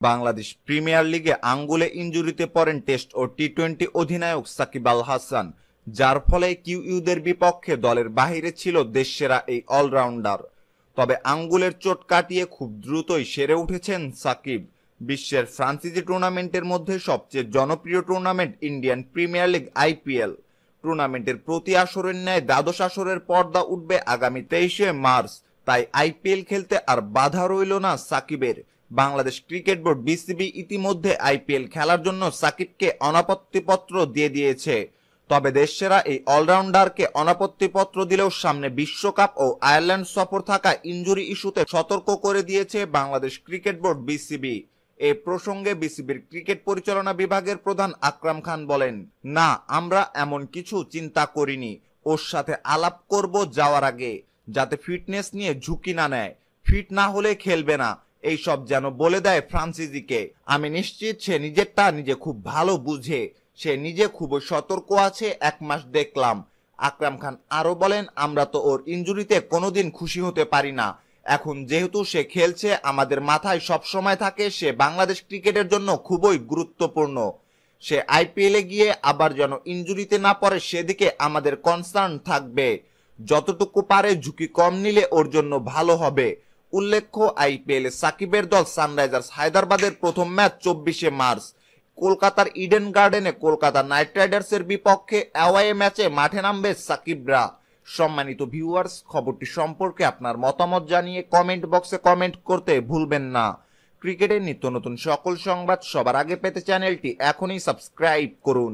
Bangladesh premier লিগে আঙ্গুলে ইনজুরিতে পড়েন টেস্ট ও টি-20 অধিনায়ক সাকিব আল হাসান, যার ফলে কিউইউদের বিপক্ষে দলের বাহিরে ছিল দেশসেরা এই অলরাউন্ডার। তবে আঙ্গুলের চোট কাটিয়ে খুব দ্রুতই সেরে উঠেছেন সাকিব। বিশ্বের ফ্রাঞ্চাইজি টুর্নামেন্টের মধ্যে সবচেয়ে জনপ্রিয় tournament Indian premier league IPL. টুর্নামেন্টের প্রতি আসরের ন্যায় দ্বাদশ আসরের পর্দা উঠবে আগামী 23শে মার্চ। তাই আইপিএল খেলতে আর বাধা রইল না সাকিবের। বাংলাদেশ ক্রিকেট বোর্ড বিসিবি ইতিমধ্যে আইপিএল খেলার জন্য সাকিবকে অনাপত্তিপত্র দিয়ে দিয়েছে। তবে দেশসেরা এই অলরাউন্ডারকে অনাপত্তিপত্র দিলেও সামনে বিশ্বকাপ ও আয়ারল্যান্ড সফর থাকা ইনজুরি ইস্যুতে সতর্ক করে দিয়েছে বাংলাদেশ ক্রিকেট বোর্ড বিসিবি। এ প্রসঙ্গে বিসিবির ক্রিকেট পরিচালনা বিভাগের প্রধান আকরাম খান বলেন, না, আমরা এমন কিছু চিন্তা করিনি। ওর সাথে আলাপ করব যাওয়ার আগে, যাতে ফিটনেস নিয়ে ঝুঁকি না নেয়। ফিট না হলে খেলবে না, এই সব যেন বলে দেয় ফ্রান্সিজিকে। আমি নিশ্চিত সে নিজেরটা নিজে খুব ভালো বুঝে। সে নিজে খুবই সতর্ক আছে, 1 মাস দেখলাম। আকরাম খান আরো বলেন, আমরা তো ওর ইনজুরিতে কোনোদিন খুশি হতে পারি না। এখন যেহেতু সে খেলছে, আমাদের মাথায় সব সময় থাকে সে বাংলাদেশ ক্রিকেটের জন্য খুবই গুরুত্বপূর্ণ। সে আইপিএলে গিয়ে আবার যেন ইনজুরিতে না পড়ে সেদিকে আমাদের কনসার্ন থাকবে। যতটুকু পারে ঝুঁকি কম নিলে ওর জন্য ভালো হবে। উল্লেখ্য, আইপিএলে সাকিবের দল সানরাইজার্স হায়দ্রাবাদের প্রথম ম্যাচ 24শে মার্চ। কলকাতার ইডেন গার্ডেনে কলকাতা নাইট রাইডার্সের বিপক্ষে অ্যাওয়ে ম্যাচে মাঠে নামবে সাকিবরা। সম্মানিত ভিউয়ার্স, খবরটি সম্পর্কে আপনার মতামত জানিয়ে কমেন্ট বক্সে কমেন্ট করতে ভুলবেন না। ক্রিকেটের নিত্য নতুন সকল সংবাদ সবার আগে পেতে চ্যানেলটি এখনই সাবস্ক্রাইব করুন।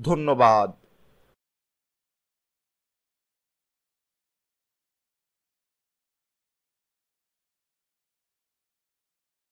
ধন্যবাদ।